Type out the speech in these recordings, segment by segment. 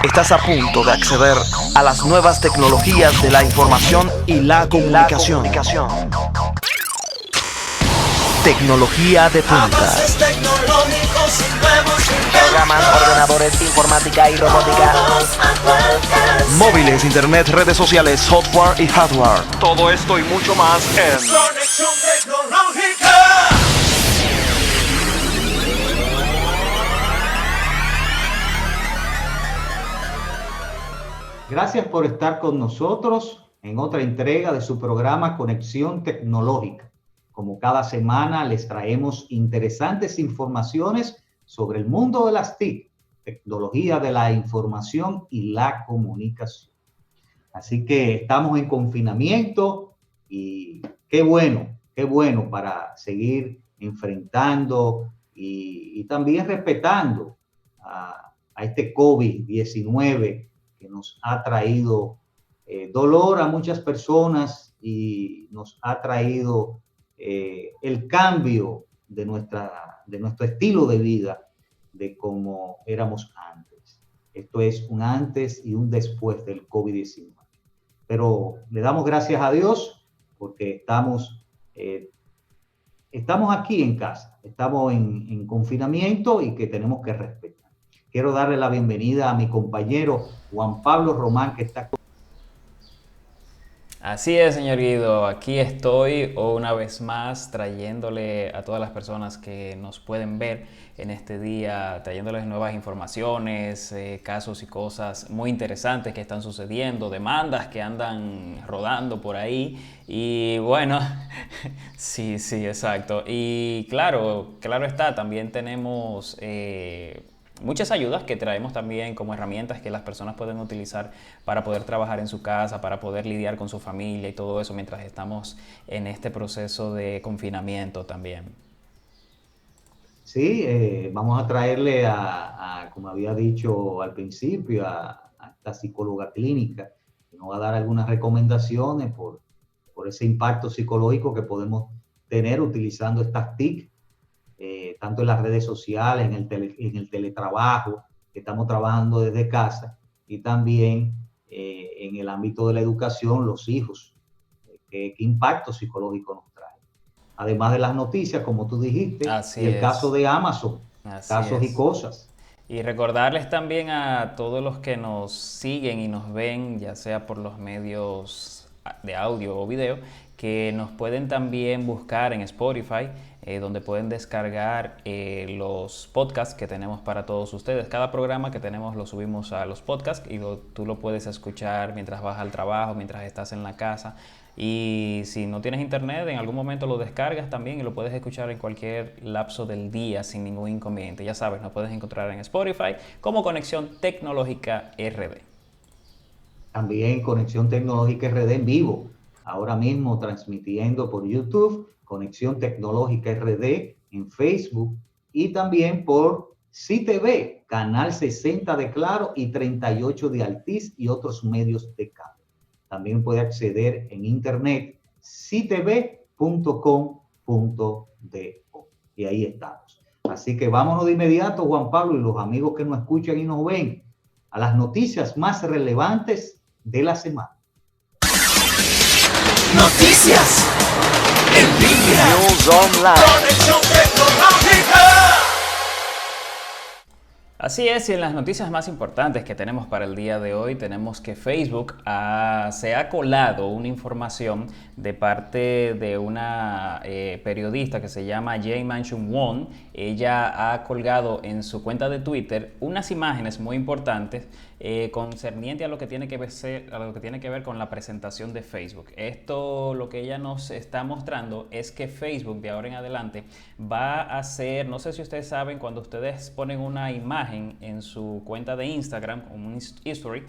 Estás a punto de acceder a las nuevas tecnologías de la información y la comunicación. Tecnología de punta. Programas, ordenadores, informática y robótica. Móviles, internet, redes sociales, software y hardware. Todo esto y mucho más en Conexión Tecnológica. Gracias por estar con nosotros en otra entrega de su programa Conexión Tecnológica. Como cada semana les traemos interesantes informaciones sobre el mundo de las TIC, tecnología de la información y la comunicación. Así que estamos en confinamiento y qué bueno para seguir enfrentando y también respetando a este COVID-19 que nos ha traído dolor a muchas personas y nos ha traído el cambio de nuestro estilo de vida, de cómo éramos antes. Esto es un antes y un después del COVID-19. Pero le damos gracias a Dios porque estamos aquí en casa, estamos en confinamiento y que tenemos que respetar. Quiero darle la bienvenida a mi compañero Juan Pablo Román, que está con... Así es, señor Guido. Aquí estoy una vez más trayéndole a todas las personas que nos pueden ver en este día, trayéndoles nuevas informaciones, casos y cosas muy interesantes que están sucediendo, demandas que andan rodando por ahí. Y bueno, sí, exacto. Y claro está, también tenemos muchas ayudas que traemos también como herramientas que las personas pueden utilizar para poder trabajar en su casa, para poder lidiar con su familia y todo eso mientras estamos en este proceso de confinamiento también. Sí, vamos a traerle como había dicho al principio, a esta psicóloga clínica, que nos va a dar algunas recomendaciones por ese impacto psicológico que podemos tener utilizando estas TIC, tanto en las redes sociales, en el teletrabajo, que estamos trabajando desde casa, y también en el ámbito de la educación, los hijos, qué impacto psicológico nos trae. Además de las noticias, como tú dijiste, Así y el es. caso de Amazon, Así casos es. y cosas. Y recordarles también a todos los que nos siguen y nos ven, ya sea por los medios de audio o video, que nos pueden también buscar en Spotify, donde pueden descargar los podcasts que tenemos para todos ustedes. Cada programa que tenemos lo subimos a los podcasts y tú lo puedes escuchar mientras vas al trabajo, mientras estás en la casa. Y si no tienes internet, en algún momento lo descargas también y lo puedes escuchar en cualquier lapso del día sin ningún inconveniente. Ya sabes, nos puedes encontrar en Spotify como Conexión Tecnológica RD. También Conexión Tecnológica RD en vivo, ahora mismo transmitiendo por YouTube, Conexión Tecnológica RD en Facebook y también por CTV, Canal 60 de Claro y 38 de Altiz y otros medios de cable. También puede acceder en internet ctv.com.do y ahí estamos. Así que vámonos de inmediato, Juan Pablo, y los amigos que nos escuchan y nos ven, a las noticias más relevantes de la semana. Noticias en línea. News Online. Conexión Tecnológica. Así es, y en las noticias más importantes que tenemos para el día de hoy tenemos que Facebook se ha colado una información de parte de una periodista que se llama Jae Manchun Won. Ella ha colgado en su cuenta de Twitter unas imágenes muy importantes concerniente a lo que tiene que ver con la presentación de Facebook. Esto lo que ella nos está mostrando es que Facebook de ahora en adelante va a hacer, no sé si ustedes saben, cuando ustedes ponen una imagen en su cuenta de Instagram, como un history,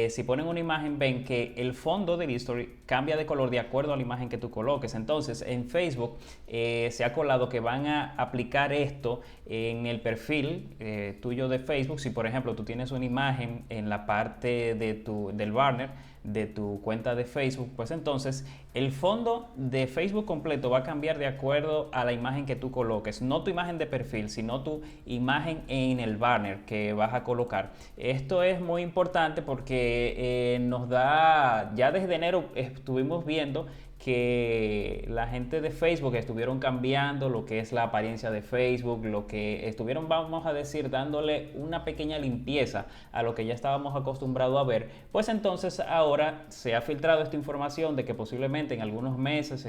si ponen una imagen ven que el fondo del history cambia de color de acuerdo a la imagen que tú coloques. Entonces en Facebook se ha colado que van a aplicar esto en el perfil tuyo de Facebook. Si por ejemplo tú tienes una imagen en la parte del banner de tu cuenta de Facebook, pues entonces el fondo de Facebook completo va a cambiar de acuerdo a la imagen que tú coloques, no tu imagen de perfil, sino tu imagen en el banner que vas a colocar. Esto es muy importante porque nos da, ya desde enero estuvimos viendo que la gente de Facebook estuvieron cambiando lo que es la apariencia de Facebook, lo que estuvieron, vamos a decir, dándole una pequeña limpieza a lo que ya estábamos acostumbrados a ver. Pues entonces ahora se ha filtrado esta información de que posiblemente en algunos meses,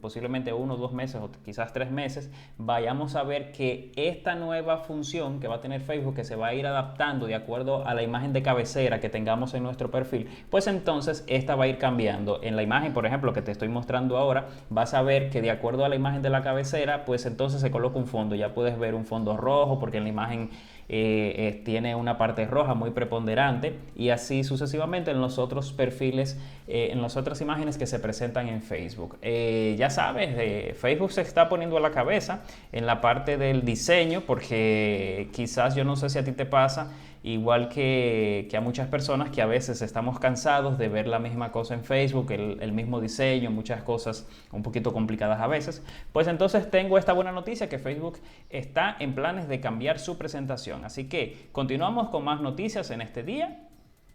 posiblemente 1 o 2 meses o quizás 3 meses, vayamos a ver que esta nueva función que va a tener Facebook, que se va a ir adaptando de acuerdo a la imagen de cabecera que tengamos en nuestro perfil, pues entonces esta va a ir cambiando. En la imagen, por ejemplo, que te estoy mostrando ahora, vas a ver que de acuerdo a la imagen de la cabecera, pues entonces se coloca un fondo. Ya puedes ver un fondo rojo porque en la imagen tiene una parte roja muy preponderante, y así sucesivamente en los otros perfiles, en las otras imágenes que se presentan en Facebook. Ya sabes, Facebook se está poniendo a la cabeza en la parte del diseño, porque quizás, yo no sé si a ti te pasa, igual que a muchas personas, que a veces estamos cansados de ver la misma cosa en Facebook, el mismo diseño, muchas cosas un poquito complicadas a veces. Pues entonces tengo esta buena noticia, que Facebook está en planes de cambiar su presentación. Así que continuamos con más noticias en este día,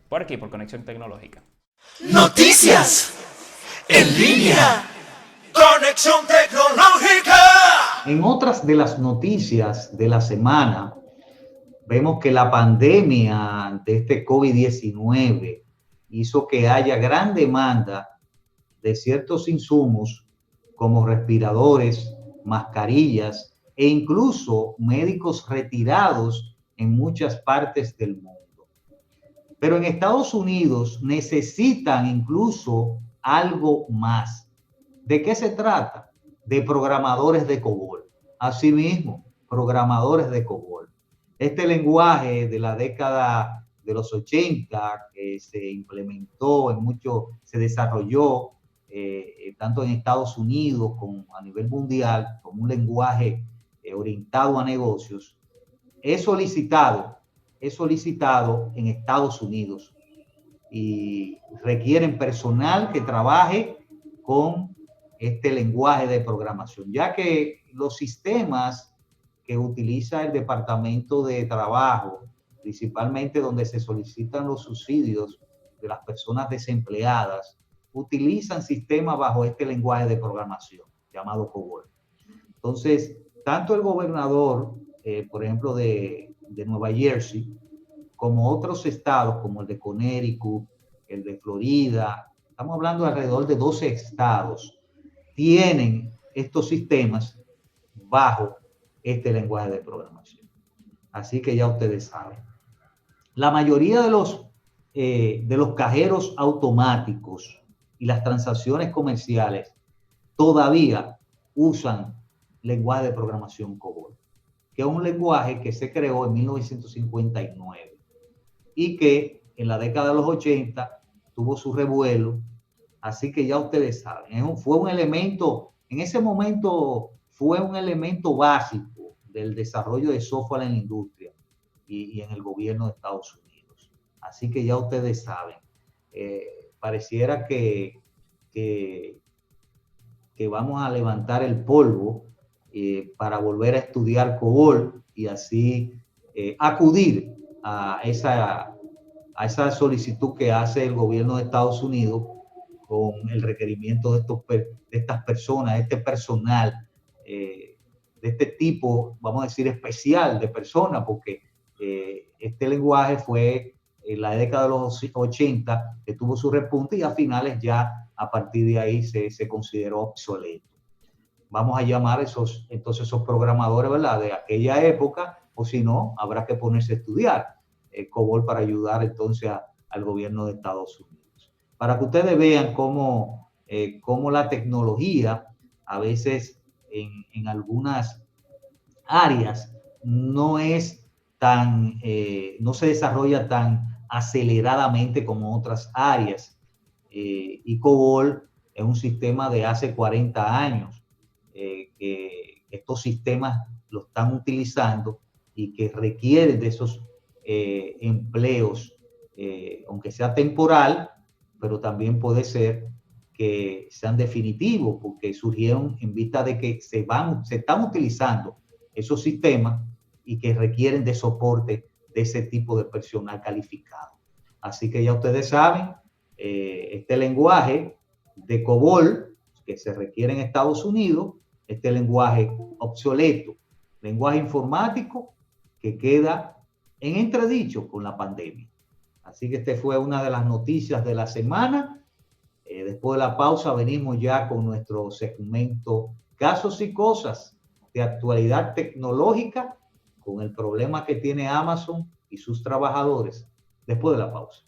por aquí, por Conexión Tecnológica. Noticias en línea. Conexión Tecnológica. En otras de las noticias de la semana, vemos que la pandemia de este COVID-19 hizo que haya gran demanda de ciertos insumos como respiradores, mascarillas e incluso médicos retirados en muchas partes del mundo. Pero en Estados Unidos necesitan incluso algo más. ¿De qué se trata? De programadores de COBOL. Asimismo, programadores de COBOL. Este lenguaje de la década de los 80 que se implementó se desarrolló tanto en Estados Unidos como a nivel mundial como un lenguaje orientado a negocios, es solicitado en Estados Unidos y requieren personal que trabaje con este lenguaje de programación, ya que los sistemas que utiliza el Departamento de Trabajo, principalmente donde se solicitan los subsidios de las personas desempleadas, utilizan sistemas bajo este lenguaje de programación llamado COBOL. Entonces, tanto el gobernador, por ejemplo, de Nueva Jersey, como otros estados, como el de Connecticut, el de Florida, estamos hablando de alrededor de 12 estados, tienen estos sistemas bajo este lenguaje de programación. Así que ya ustedes saben. La mayoría de los cajeros automáticos y las transacciones comerciales todavía usan lenguaje de programación COBOL, que es un lenguaje que se creó en 1959 y que en la década de los 80 tuvo su revuelo. Así que ya ustedes saben, fue un elemento, en ese momento fue un elemento básico del desarrollo de software en la industria y en el gobierno de Estados Unidos. Así que ya ustedes saben, pareciera que vamos a levantar el polvo para volver a estudiar COBOL y así acudir a esa solicitud que hace el gobierno de Estados Unidos con el requerimiento de estas personas, de este personal, de este tipo, vamos a decir, especial de personas, porque este lenguaje fue en la década de los 80 que tuvo su repunte y a finales ya a partir de ahí se consideró obsoleto. Vamos a llamar entonces esos programadores, ¿verdad?, de aquella época, o si no, habrá que ponerse a estudiar COBOL para ayudar entonces al gobierno de Estados Unidos. Para que ustedes vean cómo la tecnología a veces en algunas áreas no se desarrolla tan aceleradamente como otras áreas. Y COBOL es un sistema de hace 40 años que estos sistemas lo están utilizando y que requieren de esos empleos, aunque sea temporal, pero también puede ser que sean definitivos, porque surgieron en vista de que se están utilizando esos sistemas y que requieren de soporte de ese tipo de personal calificado. Así que ya ustedes saben, este lenguaje de COBOL que se requiere en Estados Unidos, este lenguaje obsoleto, lenguaje informático que queda en entredicho con la pandemia. Así que esta fue una de las noticias de la semana. Después de la pausa venimos ya con nuestro segmento Casos y Cosas de actualidad tecnológica con el problema que tiene Amazon y sus trabajadores. Después de la pausa.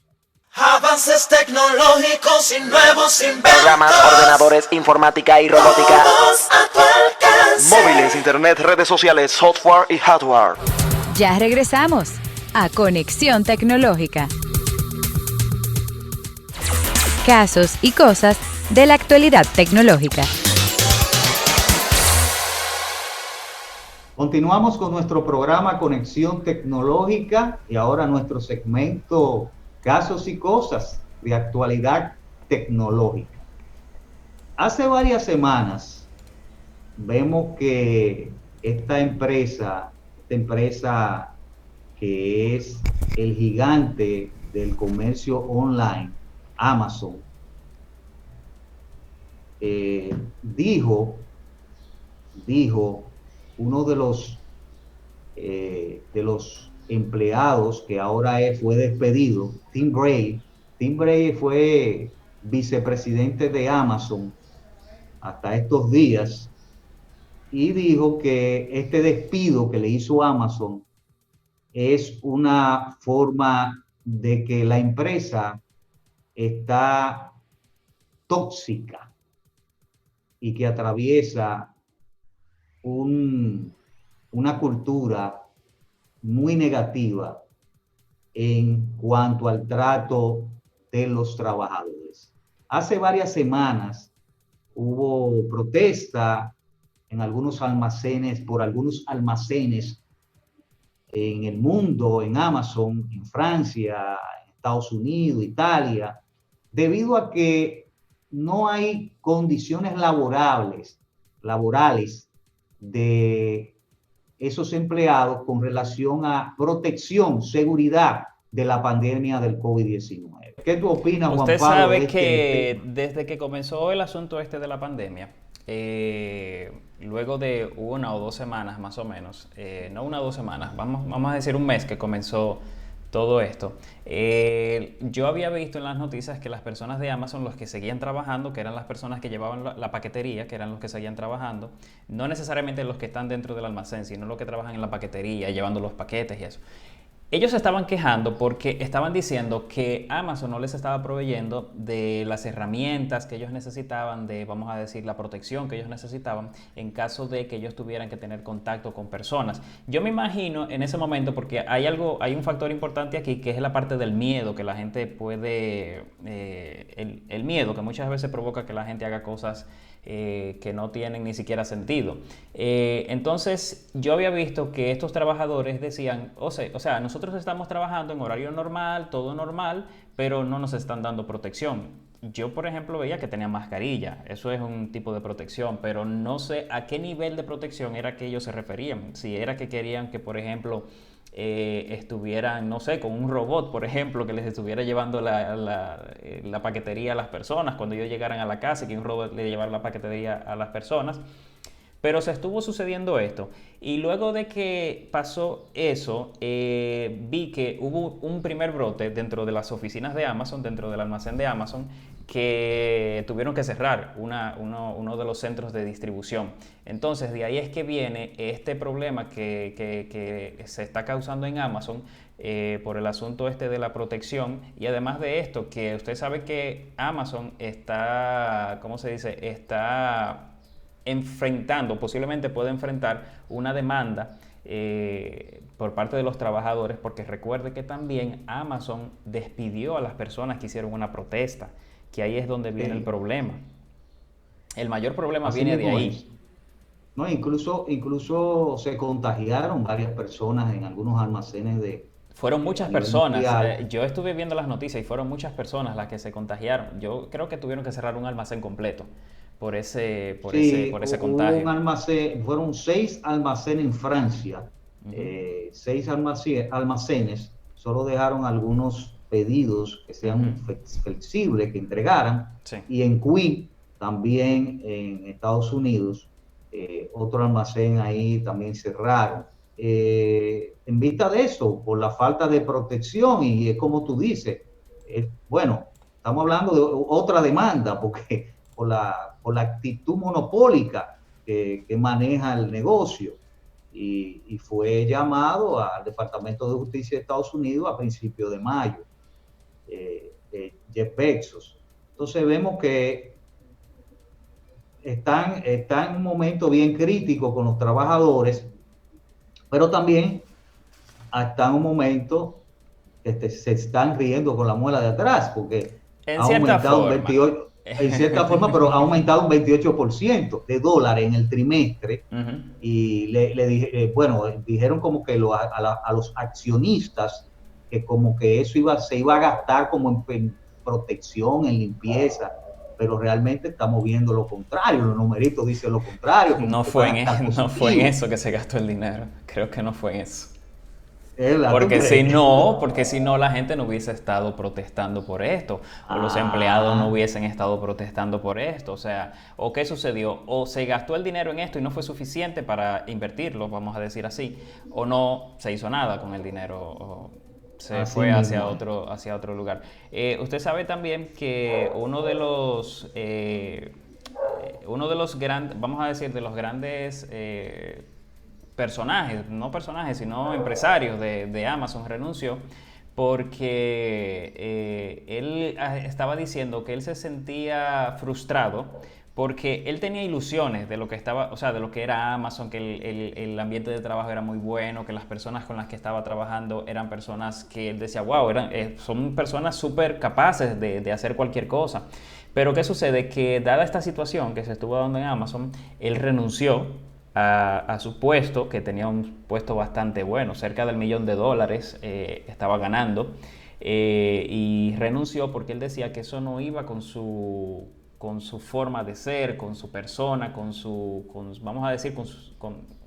Avances tecnológicos y nuevos inventos. Programas, ordenadores, informática y robótica. Todos a tu alcance. Móviles, internet, redes sociales, software y hardware. Ya regresamos a Conexión Tecnológica. Casos y cosas de la actualidad tecnológica. Continuamos con nuestro programa Conexión Tecnológica y ahora nuestro segmento Casos y Cosas de actualidad tecnológica. Hace varias semanas vemos que esta empresa que es el gigante del comercio online, Amazon, dijo uno de los empleados que ahora fue despedido, Tim Bray. Tim Bray fue vicepresidente de Amazon hasta estos días y dijo que este despido que le hizo Amazon es una forma de que la empresa está tóxica y que atraviesa una cultura muy negativa en cuanto al trato de los trabajadores. Hace varias semanas hubo protesta en algunos almacenes, por algunos almacenes en el mundo, en Amazon, en Francia, en Estados Unidos, Italia, debido a que no hay condiciones laborales de esos empleados con relación a protección, seguridad de la pandemia del COVID-19. ¿Qué tú opinas, Juan Pablo? Usted sabe que desde que comenzó el asunto de la pandemia, luego de 1 o 2 semanas más o menos, no 1 o 2 semanas, vamos a decir un mes que comenzó todo esto, yo había visto en las noticias que las personas de Amazon, los que seguían trabajando, que eran las personas que llevaban la paquetería, que eran los que seguían trabajando, no necesariamente los que están dentro del almacén, sino los que trabajan en la paquetería, llevando los paquetes y eso. Ellos se estaban quejando porque estaban diciendo que Amazon no les estaba proveyendo de las herramientas que ellos necesitaban, de, vamos a decir, la protección que ellos necesitaban en caso de que ellos tuvieran que tener contacto con personas. Yo me imagino en ese momento, porque hay un factor importante aquí que es la parte del miedo, que la gente puede, el miedo que muchas veces provoca que la gente haga cosas que no tienen ni siquiera sentido. Entonces yo había visto que estos trabajadores decían, o sea, nosotros estamos trabajando en horario normal, todo normal, pero no nos están dando protección. Yo, por ejemplo, veía que tenían mascarilla, eso es un tipo de protección, pero no sé a qué nivel de protección era que ellos se referían. Si era que querían que, por ejemplo, estuvieran, no sé, con un robot, por ejemplo, que les estuviera llevando la paquetería a las personas cuando ellos llegaran a la casa y que un robot le llevara la paquetería a las personas. Pero se estuvo sucediendo esto. Y luego de que pasó eso, vi que hubo un primer brote dentro de las oficinas de Amazon, dentro del almacén de Amazon, que tuvieron que cerrar uno de los centros de distribución. Entonces, de ahí es que viene este problema que se está causando en Amazon por el asunto de la protección. Y además de esto, que usted sabe que Amazon está, ¿cómo se dice? Está posiblemente puede enfrentar una demanda por parte de los trabajadores, porque recuerde que también Amazon despidió a las personas que hicieron una protesta, que ahí es donde viene el problema. El mayor problema viene de ahí. No, incluso se contagiaron varias personas en algunos almacenes de... Fueron muchas personas. Yo estuve viendo las noticias y fueron muchas personas las que se contagiaron. Yo creo que tuvieron que cerrar un almacén completo por ese contagio. Un almacén, fueron 6 almacenes en Francia 6 almacenes solo dejaron algunos pedidos que sean flexibles, que entregaran, Sí. y en Queen, también en Estados Unidos, otro almacén ahí también cerraron. En vista de eso, por la falta de protección, y es como tú dices, bueno, estamos hablando de otra demanda, porque por la actitud monopólica que maneja el negocio. Y fue llamado al Departamento de Justicia de Estados Unidos a principios de mayo, Jeff Bezos. Entonces vemos que están en un momento bien crítico con los trabajadores, pero también está en un momento que se están riendo con la muela de atrás, porque En ha cierta aumentado forma. un 28%, en cierta forma, pero ha aumentado un 28% de dólares en el trimestre. Y dijeron como que a los accionistas que como que eso se iba a gastar como en protección, en limpieza, pero realmente estamos viendo lo contrario, los numeritos dicen lo contrario. No fue en eso que se gastó el dinero, creo que no fue en eso. Porque si no la gente no hubiese estado protestando por esto, o los empleados no hubiesen estado protestando por esto. O sea, ¿o qué sucedió? O se gastó el dinero en esto y no fue suficiente para invertirlo, vamos a decir así, o no se hizo nata con el dinero, o se así fue mismo. hacia otro lugar. Usted sabe también que uno de los grandes, vamos a decir, de los grandes personajes, no personajes, sino empresarios de Amazon renunció porque él estaba diciendo que él se sentía frustrado porque él tenía ilusiones de lo que estaba, o sea, de lo que era Amazon, que el ambiente de trabajo era muy bueno, que las personas con las que estaba trabajando eran personas que él decía, wow, son personas súper capaces de hacer cualquier cosa. Pero ¿qué sucede? Que dada esta situación que se estuvo dando en Amazon, él renunció a su puesto, que tenía un puesto bastante bueno, cerca del $1 millón estaba ganando, y renunció porque él decía que eso no iba con su forma de ser, con su persona, vamos a decir,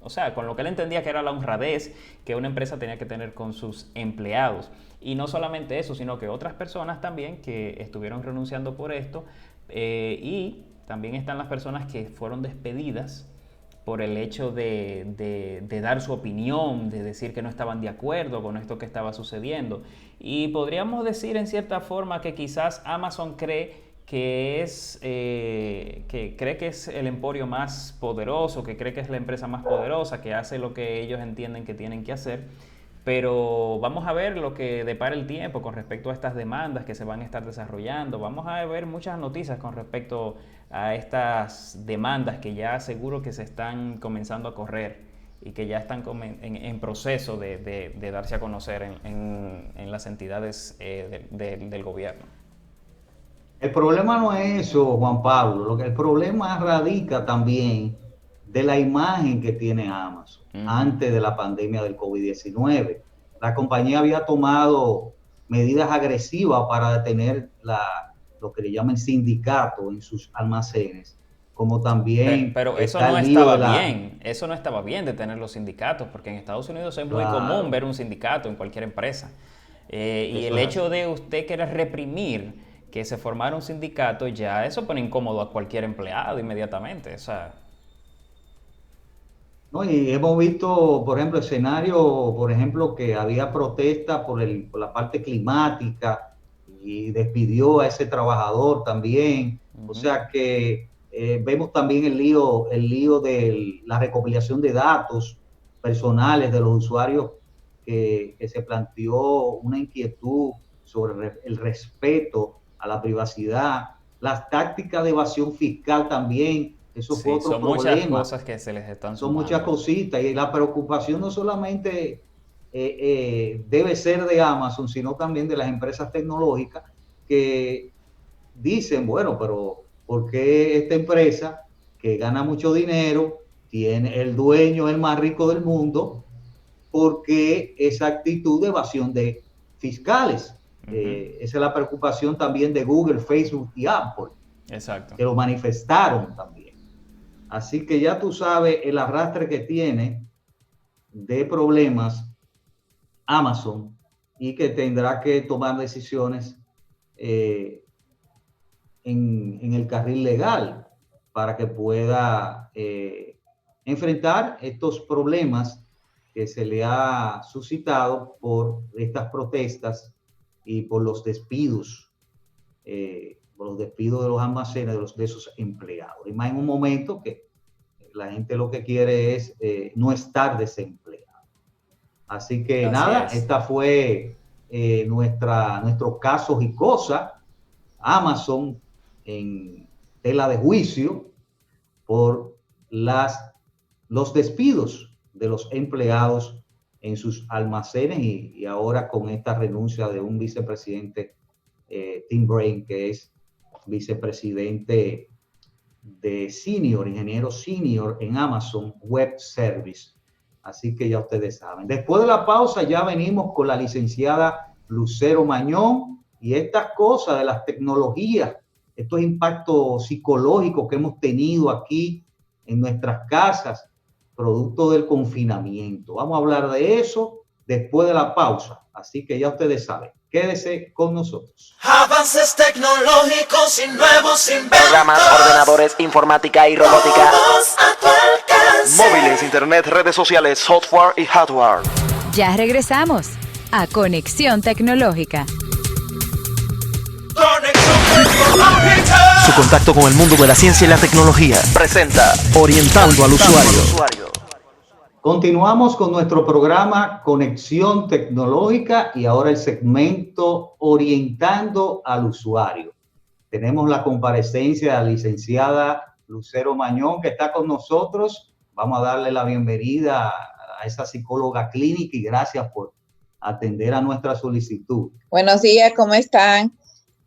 o sea, con lo que él entendía que era la honradez que una empresa tenía que tener con sus empleados. Y no solamente eso, sino que otras personas también que estuvieron renunciando por esto, y también están las personas que fueron despedidas por el hecho de dar su opinión, de decir que no estaban de acuerdo con esto que estaba sucediendo. Y podríamos decir en cierta forma que quizás Amazon cree que es el emporio más poderoso, que cree que es la empresa más poderosa, que hace lo que ellos entienden que tienen que hacer. Pero vamos a ver lo que depara el tiempo con respecto a estas demandas que se van a estar desarrollando. Vamos a ver muchas noticias con respecto a estas demandas que ya seguro que se están comenzando a correr y que ya están en proceso de darse a conocer en las entidades del gobierno. El problema no es eso, Juan Pablo. El problema radica también de la imagen que tiene Amazon antes de la pandemia del COVID-19. La compañía había tomado medidas agresivas para detener lo que le llaman sindicato en sus almacenes, como también... Pero eso no estaba bien, eso no estaba bien detener los sindicatos, porque en Estados Unidos es muy común ver un sindicato en cualquier empresa. Y el hecho de usted querer reprimir que se formara un sindicato, ya eso pone incómodo a cualquier empleado inmediatamente, o sea... No, y hemos visto, por ejemplo, escenarios, por ejemplo, que había protesta por la parte climática y despidió a ese trabajador también. O sea que vemos también el lío de la recopilación de datos personales de los usuarios, que se planteó una inquietud sobre el respeto a la privacidad, las tácticas de evasión fiscal también. Eso fue otro son problema. Muchas cosas que se les están sumando. Son muchas cositas, y la preocupación no solamente debe ser de Amazon, sino también de las empresas tecnológicas que dicen, bueno, pero ¿por qué esta empresa que gana mucho dinero, tiene el dueño el más rico del mundo, por qué esa actitud de evasión de fiscales? Esa es la preocupación también de Google, Facebook y Apple. Exacto. Que lo manifestaron también. Así que ya tú sabes el arrastre que tiene de problemas Amazon y que tendrá que tomar decisiones en el carril legal para que pueda enfrentar estos problemas que se le ha suscitado por estas protestas y por los despidos de los almacenes de esos empleados. Y más en un momento que la gente lo que quiere es no estar desempleado. Así que esta fue nuestros casos y cosas. Amazon en tela de juicio por los despidos de los empleados en sus almacenes y ahora con esta renuncia de un vicepresidente, Tim Brain, que es vicepresidente de ingeniero senior en Amazon Web Service. Así que ya ustedes saben. Después de la pausa ya venimos con la licenciada Lucero Mañón y estas cosas de las tecnologías, estos impactos psicológicos que hemos tenido aquí en nuestras casas, producto del confinamiento. Vamos a hablar de eso después de la pausa. Así que ya ustedes saben. Quédese con nosotros. Avances tecnológicos y nuevos inventos. Programas, ordenadores, informática y robótica. Todos a tu alcance. Móviles, internet, redes sociales, software y hardware. Ya regresamos a Conexión Tecnológica. Conexión tecnológica. Su contacto con el mundo de la ciencia y la tecnología presenta Orientando al Usuario. Continuamos con nuestro programa Conexión Tecnológica y ahora el segmento Orientando al Usuario. Tenemos la comparecencia de la licenciada Lucero Mañón que está con nosotros. Vamos a darle la bienvenida a esa psicóloga clínica y gracias por atender a nuestra solicitud. Buenos días, ¿cómo están?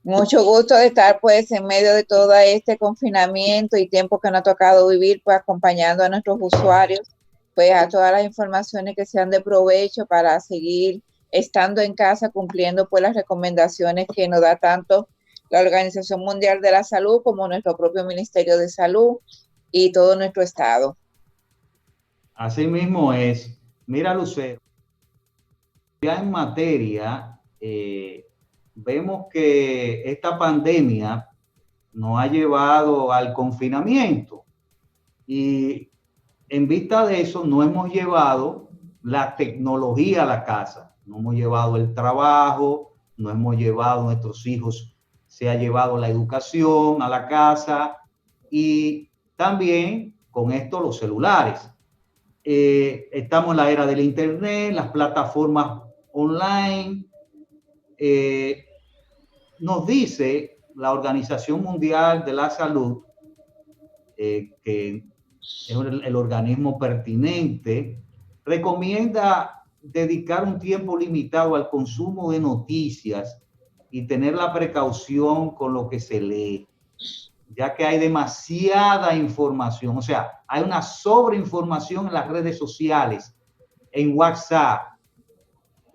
Mucho gusto de estar pues en medio de todo este confinamiento y tiempo que nos ha tocado vivir, pues acompañando a nuestros usuarios, pues a todas las informaciones que sean de provecho para seguir estando en casa, cumpliendo pues las recomendaciones que nos da tanto la Organización Mundial de la Salud como nuestro propio Ministerio de Salud y todo nuestro estado. Así mismo es. Mira, Lucero, ya en materia, vemos que esta pandemia nos ha llevado al confinamiento y en vista de eso no hemos llevado la tecnología a la casa, no hemos llevado el trabajo, no hemos llevado nuestros hijos, se ha llevado la educación a la casa y también con esto los celulares. Estamos en la era del internet, las plataformas online. Nos dice la Organización Mundial de la Salud que es el organismo pertinente, recomienda dedicar un tiempo limitado al consumo de noticias y tener la precaución con lo que se lee, ya que hay demasiada información, o sea, hay una sobreinformación en las redes sociales, en WhatsApp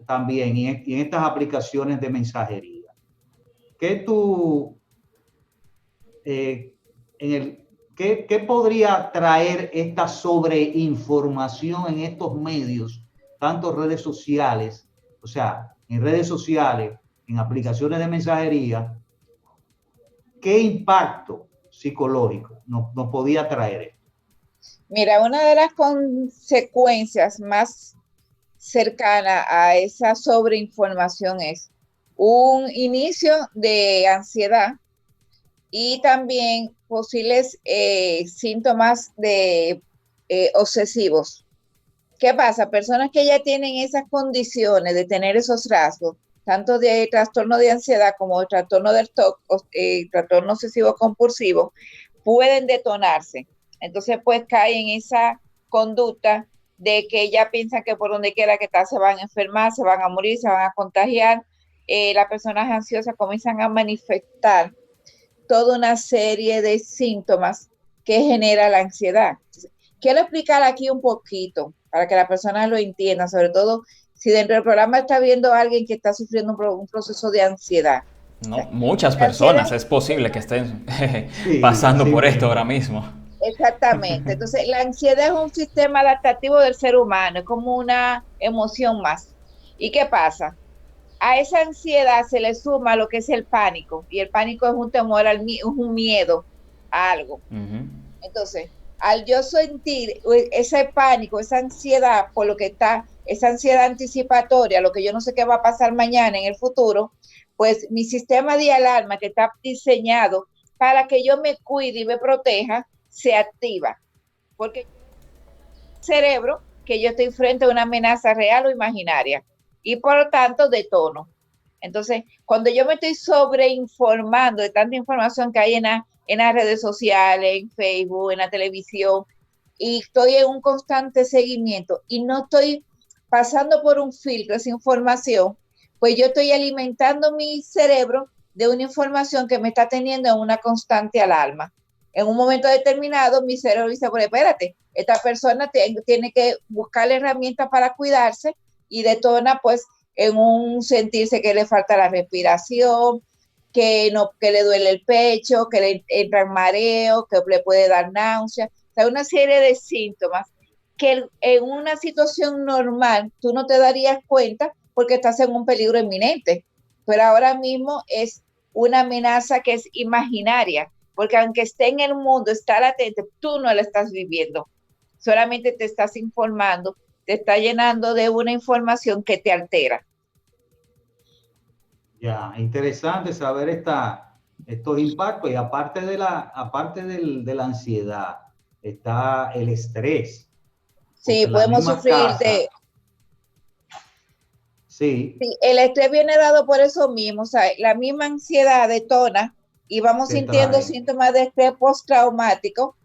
también y en estas aplicaciones de mensajería. ¿Qué tú, ¿Qué podría traer esta sobreinformación en estos medios, tanto redes sociales, o sea, en redes sociales, en aplicaciones de mensajería? ¿Qué impacto psicológico nos podía traer esto? Mira, una de las consecuencias más cercanas a esa sobreinformación es un inicio de ansiedad y también posibles síntomas de obsesivos. ¿Qué pasa? Personas que ya tienen esas condiciones de tener esos rasgos, tanto de trastorno de ansiedad como de trastorno del TOC, trastorno obsesivo compulsivo, pueden detonarse. Entonces, pues caen en esa conducta de que ya piensan que por donde quiera que está se van a enfermar, se van a morir, se van a contagiar. Las personas ansiosas comienzan a manifestar toda una serie de síntomas que genera la ansiedad. Quiero explicar aquí un poquito para que la persona lo entienda, sobre todo si dentro del programa está viendo a alguien que está sufriendo un proceso de ansiedad. No, muchas personas es posible que estén pasando por esto ahora mismo. Exactamente. Entonces, la ansiedad es un sistema adaptativo del ser humano, es como una emoción más. ¿Y qué pasa? A esa ansiedad se le suma lo que es el pánico, y el pánico es un temor es un miedo a algo. Ujú. Entonces, al yo sentir ese pánico, esa ansiedad por lo que está, esa ansiedad anticipatoria, lo que yo no sé qué va a pasar mañana en el futuro, pues mi sistema de alarma que está diseñado para que yo me cuide y me proteja, se activa. Porque el cerebro que yo estoy frente a una amenaza real o imaginaria y por lo tanto detono. Entonces, cuando yo me estoy sobreinformando de tanta información que hay en las redes sociales, en Facebook, en la televisión, y estoy en un constante seguimiento y no estoy pasando por un filtro esa información, pues yo estoy alimentando mi cerebro de una información que me está teniendo en una constante alarma. En un momento determinado, mi cerebro dice, bueno, espérate, esta persona tiene que buscar herramientas para cuidarse y detona pues en un sentirse que le falta la respiración, que le duele el pecho, que le entra en mareo, que le puede dar náusea, o sea, una serie de síntomas que en una situación normal tú no te darías cuenta porque estás en un peligro inminente, pero ahora mismo es una amenaza que es imaginaria, porque aunque esté en el mundo, está latente, tú no la estás viviendo, solamente te estás informando, te está llenando de una información que te altera. Ya, interesante saber estos impactos y aparte de la ansiedad, está el estrés, Sí, porque en la podemos misma sufrir casa, sí, sí, el estrés viene dado por eso mismo, o sea, la misma ansiedad detona y vamos te sintiendo trae, síntomas de estrés postraumático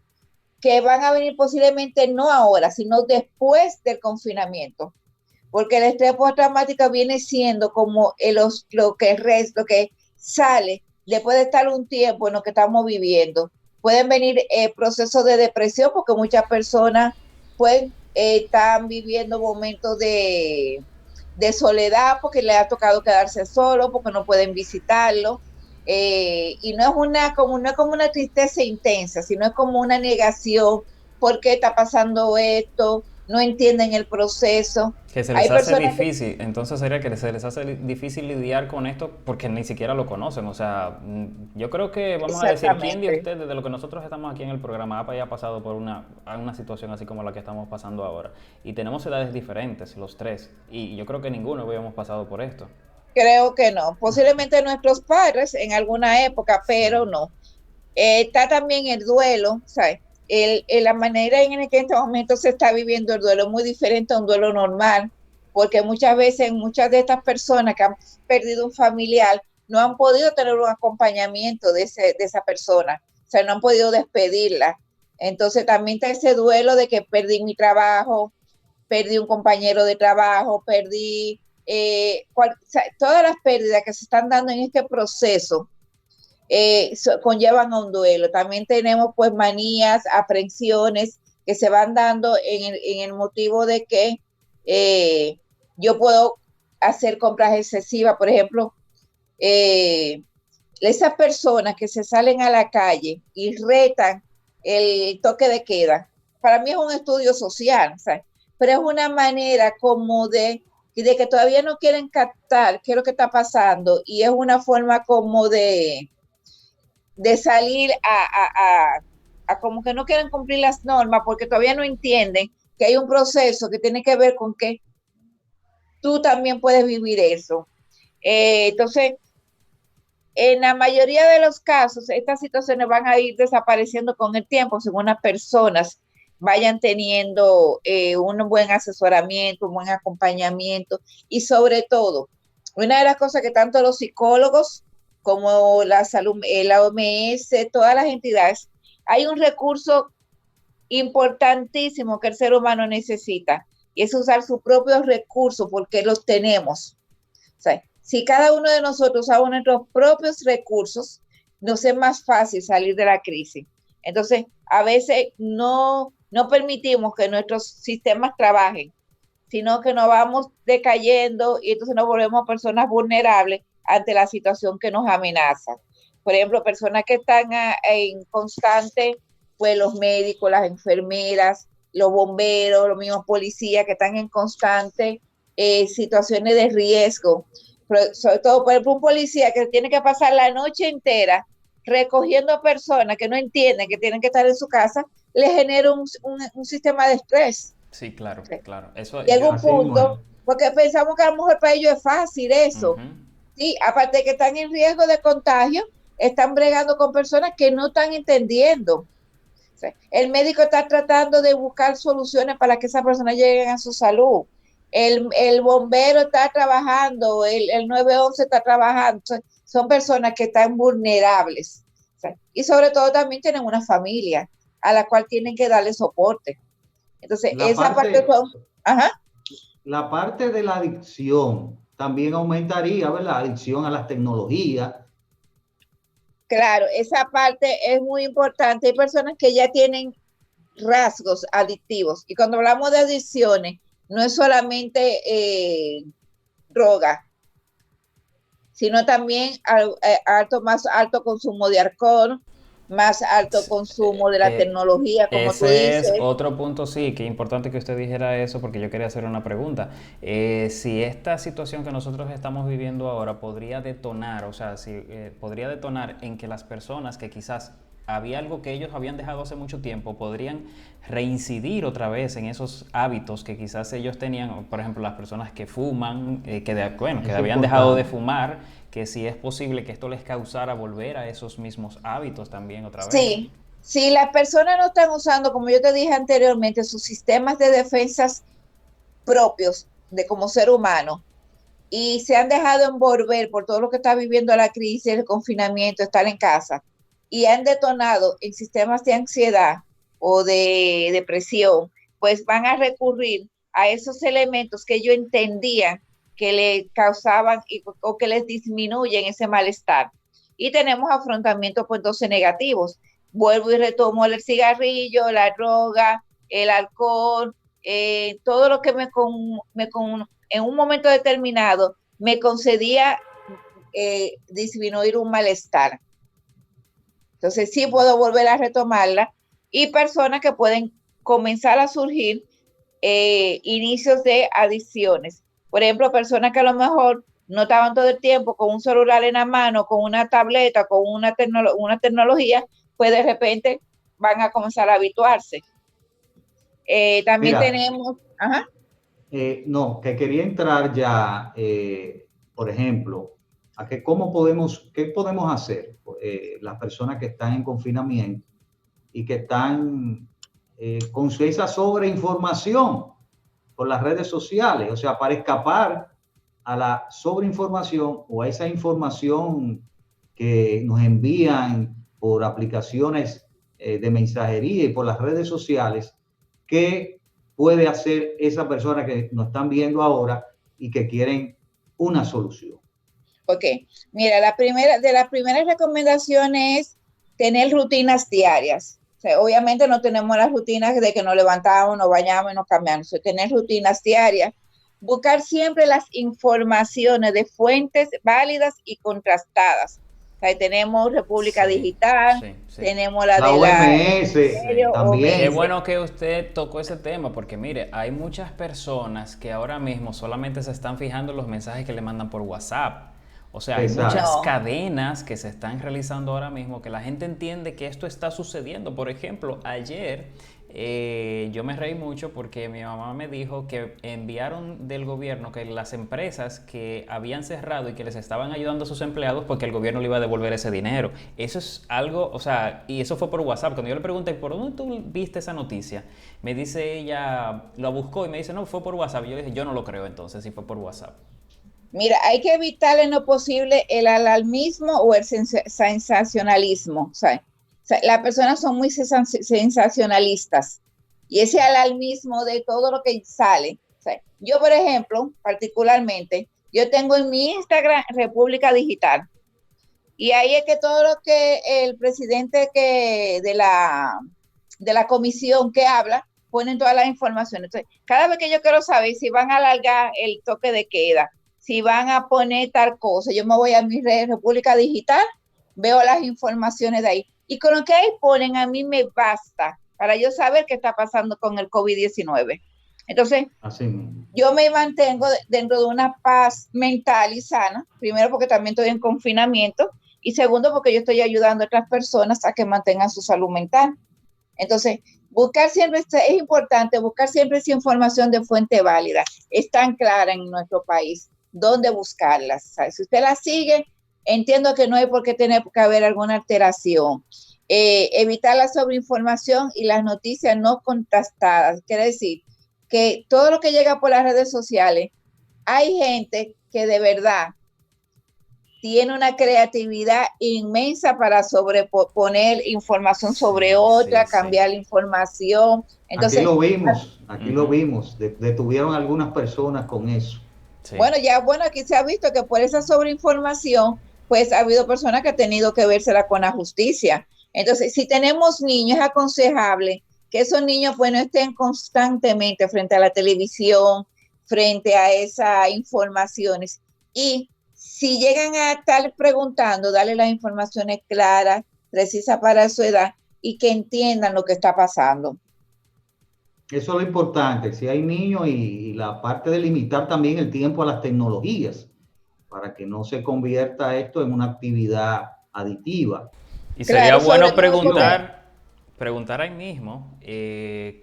que van a venir posiblemente no ahora, sino después del confinamiento, porque el estrés postraumático viene siendo como lo que sale después de estar un tiempo en lo que estamos viviendo. Pueden venir procesos de depresión porque muchas personas pues están viviendo momentos de soledad porque le ha tocado quedarse solo, porque no pueden visitarlo. Y no es como una tristeza intensa, sino es como una negación, ¿por qué está pasando esto? No entienden el proceso. Que se les Hay hace personas que, difícil, entonces sería que se les hace difícil lidiar con esto porque ni siquiera lo conocen. O sea, yo creo que vamos a decir, ¿quién de exactamente, ustedes, de lo que nosotros estamos aquí en el programa, haya pasado por una situación así como la que estamos pasando ahora? Y tenemos edades diferentes, los tres, y yo creo que ninguno habíamos pasado por esto. creo que no. Posiblemente nuestros padres en alguna época, Sí. pero no. Está también el duelo, ¿sabes? La manera en que en este momento se está viviendo el duelo es muy diferente a un duelo normal, porque muchas veces muchas de estas personas que han perdido un familiar no han podido tener un acompañamiento de esa persona, o sea, no han podido despedirla. Entonces también está ese duelo de que perdí mi trabajo, perdí un compañero de trabajo, perdí o sea, todas las pérdidas que se están dando en este proceso conllevan a un duelo. También tenemos pues manías, aprensiones que se van dando en el motivo de que yo puedo hacer compras excesivas. Por ejemplo, esas personas que se salen a la calle y retan el toque de queda, para mí es un estudio social, ¿sabes? Pero es una manera como de que todavía no quieren captar qué es lo que está pasando y es una forma como de salir a como que no quieren cumplir las normas porque todavía no entienden que hay un proceso que tiene que ver con que tú también puedes vivir eso. Entonces, en la mayoría de los casos, estas situaciones van a ir desapareciendo con el tiempo según las personas vayan teniendo un buen asesoramiento, un buen acompañamiento y sobre todo, una de las cosas que tanto los psicólogos como la salud, la OMS, todas las entidades, hay un recurso importantísimo que el ser humano necesita y es usar sus propios recursos porque los tenemos. O sea, si cada uno de nosotros usamos nuestros propios recursos, nos es más fácil salir de la crisis. Entonces, a veces no permitimos que nuestros sistemas trabajen, sino que nos vamos decayendo y entonces nos volvemos personas vulnerables ante la situación que nos amenaza. Por ejemplo, personas que están en constante pues los médicos, las enfermeras, los bomberos, los mismos policías que están en constante situaciones de riesgo. Pero sobre todo, por ejemplo, un policía que tiene que pasar la noche entera recogiendo personas que no entienden que tienen que estar en su casa, le genera un sistema de estrés. Sí, claro, claro. Eso Llega un punto, porque pensamos que a lo mejor para ellos es fácil eso. Sí, aparte de que están en riesgo de contagio, están bregando con personas que no están entendiendo. O sea, el médico está tratando de buscar soluciones para que esas personas lleguen a su salud. El bombero está trabajando, el 911 está trabajando. O sea, son personas que están vulnerables. O sea, y sobre todo también tienen una familia a la cual tienen que darle soporte. Entonces, esa parte son... Ajá. La parte de la adicción también aumentaría, ¿verdad? Adicción a las tecnologías. Claro, esa parte es muy importante. Hay personas que ya tienen rasgos adictivos. Y cuando hablamos de adicciones, no es solamente droga, sino también más alto consumo de alcohol, más alto consumo de la tecnología, como tú dices. Ese es otro punto, sí, que es importante que usted dijera eso, porque yo quería hacer una pregunta. Si esta situación que nosotros estamos viviendo ahora podría detonar, o sea, si podría detonar en que las personas que quizás había algo que ellos habían dejado hace mucho tiempo, podrían reincidir otra vez en esos hábitos que quizás ellos tenían, por ejemplo, las personas que fuman, que habían dejado de fumar, que si es posible que esto les causara volver a esos mismos hábitos también otra vez. Sí, si las personas no están usando, como yo te dije anteriormente, sus sistemas de defensas propios de como ser humano, y se han dejado envolver por todo lo que está viviendo la crisis, el confinamiento, estar en casa, y han detonado en sistemas de ansiedad o de depresión, pues van a recurrir a esos elementos que ellos entendían que le causaban o que les disminuyen ese malestar. Y tenemos afrontamientos pues entonces negativos. Vuelvo y retomo el cigarrillo, la droga, el alcohol, todo lo que en un momento determinado me concedía disminuir un malestar. Entonces sí puedo volver a retomarla, y personas que pueden comenzar a surgir inicios de adicciones. Por ejemplo, personas que a lo mejor no estaban todo el tiempo con un celular en la mano, con una tableta, con una tecnología, pues de repente van a comenzar a habituarse. También tenemos... Ajá. No, que quería entrar ya, por ejemplo, a qué podemos hacer las personas que están en confinamiento y que están con esa sobreinformación por las redes sociales, o sea, para escapar a la sobreinformación o a esa información que nos envían por aplicaciones de mensajería y por las redes sociales. ¿Qué puede hacer esa persona que nos están viendo ahora y que quieren una solución? Ok, mira, las primeras recomendaciones es tener rutinas diarias. O sea, obviamente no tenemos las rutinas de que nos levantamos, nos bañamos y nos cambiamos. O sea, tener rutinas diarias. Buscar siempre las informaciones de fuentes válidas y contrastadas. O sea, tenemos República Digital, tenemos la de OMS también. Qué bueno que usted tocó ese tema, porque mire, hay muchas personas que ahora mismo solamente se están fijando en los mensajes que le mandan por WhatsApp. O sea, hay muchas cadenas que se están realizando ahora mismo que la gente entiende que esto está sucediendo. Por ejemplo, ayer yo me reí mucho porque mi mamá me dijo que enviaron del gobierno que las empresas que habían cerrado y que les estaban ayudando a sus empleados porque el gobierno le iba a devolver ese dinero. Eso es algo, o sea, y eso fue por WhatsApp. Cuando yo le pregunté, ¿por dónde tú viste esa noticia? Me dice ella, lo buscó y me dice, no, fue por WhatsApp. Yo le dije, yo no lo creo entonces, si fue por WhatsApp. Mira, hay que evitar en lo posible el alarmismo o el sensacionalismo. O sea, las personas son muy sensacionalistas, y ese alarmismo de todo lo que sale. O sea, yo, por ejemplo, particularmente, yo tengo en mi Instagram República Digital, y ahí es que todo lo que el presidente de la comisión que habla, ponen todas las informaciones. Entonces, cada vez que yo quiero saber si van a alargar el toque de queda, si van a poner tal cosa, yo me voy a mi red República Digital, veo las informaciones de ahí. Y con lo que ahí ponen a mí me basta para yo saber qué está pasando con el COVID-19. Entonces, yo me mantengo dentro de una paz mental y sana, primero porque también estoy en confinamiento y segundo porque yo estoy ayudando a otras personas a que mantengan su salud mental. Entonces, buscar siempre, es importante buscar siempre esa información de fuente válida, es tan clara en nuestro país, dónde buscarlas. ¿Sabe? Si usted la sigue, entiendo que no hay por qué tener que haber alguna alteración. Evitar la sobreinformación y las noticias no contrastadas, quiere decir que todo lo que llega por las redes sociales, hay gente que de verdad tiene una creatividad inmensa para sobreponer información sobre otra, cambiar la información. Entonces, aquí lo vimos, detuvieron algunas personas con eso. Sí. Bueno, aquí se ha visto que por esa sobreinformación, pues ha habido personas que han tenido que vérsela con la justicia. Entonces, si tenemos niños, es aconsejable que esos niños pues no estén constantemente frente a la televisión, frente a esas informaciones. Y si llegan a estar preguntando, darle las informaciones claras, precisas para su edad y que entiendan lo que está pasando. Eso es lo importante, si hay niños y la parte de limitar también el tiempo a las tecnologías para que no se convierta esto en una actividad aditiva. Y sería bueno preguntar ahí mismo,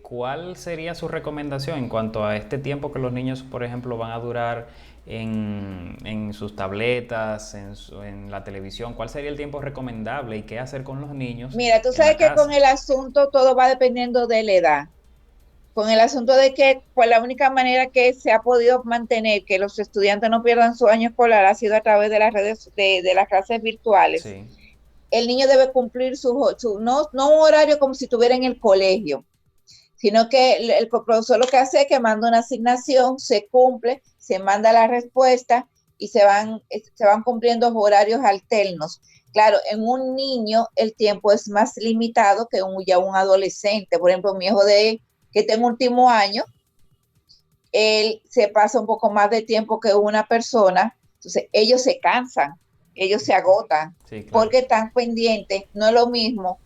¿cuál sería su recomendación en cuanto a este tiempo que los niños, por ejemplo, van a durar en sus tabletas, en la televisión? ¿Cuál sería el tiempo recomendable y qué hacer con los niños? Mira, tú sabes que con el asunto todo va dependiendo de la edad. Con el asunto de que pues la única manera que se ha podido mantener que los estudiantes no pierdan su año escolar ha sido a través de las redes, de las clases virtuales. Sí. El niño debe cumplir no un horario como si estuviera en el colegio, sino que el profesor lo que hace es que manda una asignación, se cumple, se manda la respuesta y se van cumpliendo horarios alternos. Claro, en un niño el tiempo es más limitado que ya un adolescente. Por ejemplo, mi hijo que está en último año, él se pasa un poco más de tiempo que una persona, entonces ellos se cansan, ellos se agotan, sí, claro, porque están pendientes, no es lo mismo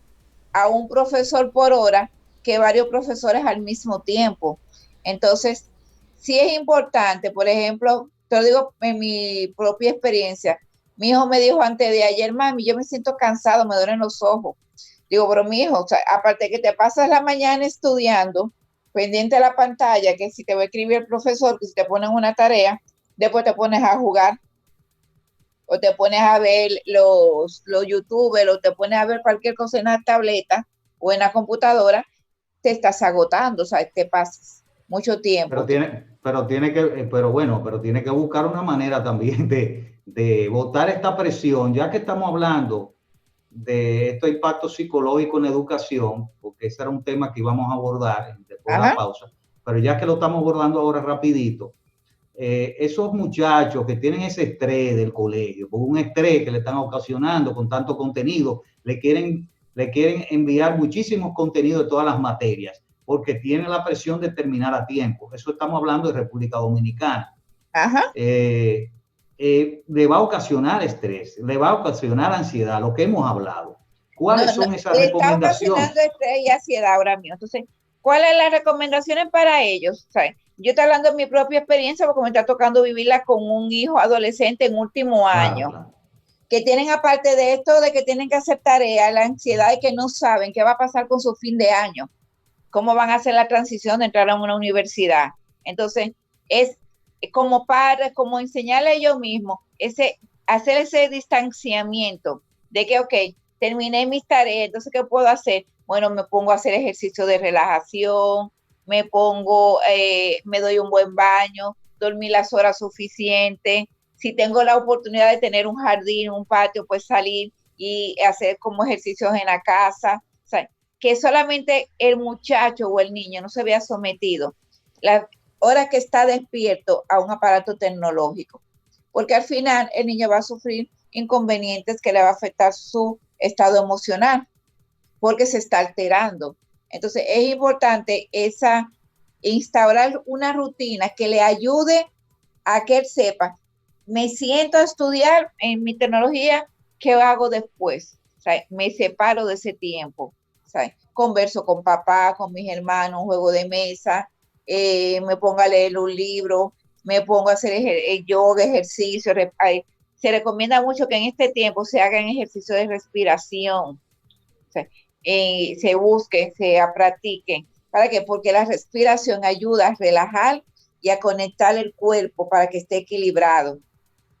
a un profesor por hora que varios profesores al mismo tiempo. Entonces, sí es importante, por ejemplo, te lo digo en mi propia experiencia, mi hijo me dijo antes de ayer, mami, yo me siento cansado, me duelen los ojos. Digo, pero mi hijo, o sea, aparte que te pasas la mañana estudiando, pendiente de la pantalla, que si te va a escribir el profesor, que si te ponen una tarea, después te pones a jugar, o te pones a ver los youtubers, o te pones a ver cualquier cosa en la tableta o en la computadora, te estás agotando, o sea, te pasas mucho tiempo. Pero tiene que buscar una manera también de botar esta presión, ya que estamos hablando de estos impactos psicológicos en educación, porque ese era un tema que íbamos a abordar después de la pausa, pero ya que lo estamos abordando ahora rapidito, esos muchachos que tienen ese estrés del colegio, por un estrés que le están ocasionando con tanto contenido, le quieren enviar muchísimos contenidos de todas las materias, porque tienen la presión de terminar a tiempo. Eso estamos hablando de República Dominicana. Le va a ocasionar estrés, le va a ocasionar ansiedad, lo que hemos hablado. ¿Cuáles son esas recomendaciones? Está ocasionando estrés y ansiedad ahora mismo. Entonces, ¿cuáles son las recomendaciones para ellos? O sea, yo estoy hablando de mi propia experiencia porque me está tocando vivirla con un hijo adolescente en último año. Claro. Que tienen, aparte de esto, de que tienen que hacer tareas, la ansiedad de que no saben qué va a pasar con su fin de año, cómo van a hacer la transición de entrar a una universidad. Entonces, es como padres, como enseñarle a ellos mismos, hacer ese distanciamiento de que, ok, terminé mis tareas, entonces, ¿qué puedo hacer? Bueno, me pongo a hacer ejercicio de relajación, me doy un buen baño, dormí las horas suficientes. Si tengo la oportunidad de tener un jardín, un patio, pues salir y hacer como ejercicios en la casa. O sea, que solamente el muchacho o el niño no se vea sometido las horas que está despierto a un aparato tecnológico. Porque al final el niño va a sufrir inconvenientes que le va a afectar su estado emocional, porque se está alterando. Entonces es importante instaurar una rutina que le ayude a que él sepa, me siento a estudiar en mi tecnología, ¿qué hago después? sea, me separo de ese tiempo, ¿sabes? Converso con papá, con mis hermanos, juego de mesa, me pongo a leer un libro, me pongo a hacer yoga, ejercicio. Se recomienda mucho que en este tiempo se hagan ejercicios de respiración, o sea, se busquen, se practiquen. ¿Para qué? Porque la respiración ayuda a relajar y a conectar el cuerpo para que esté equilibrado.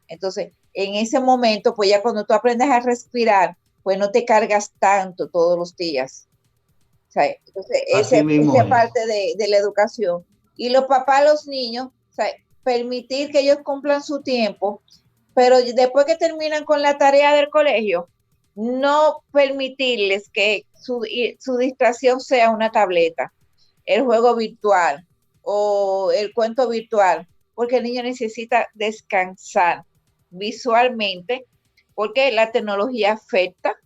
Entonces, en ese momento, pues ya cuando tú aprendes a respirar, pues no te cargas tanto todos los días. O sea, entonces, esa parte de la educación. Y los papás, los niños, o sea, permitir que ellos cumplan su tiempo, pero después que terminan con la tarea del colegio, no permitirles que su distracción sea una tableta, el juego virtual o el cuento virtual, porque el niño necesita descansar visualmente, porque la tecnología afecta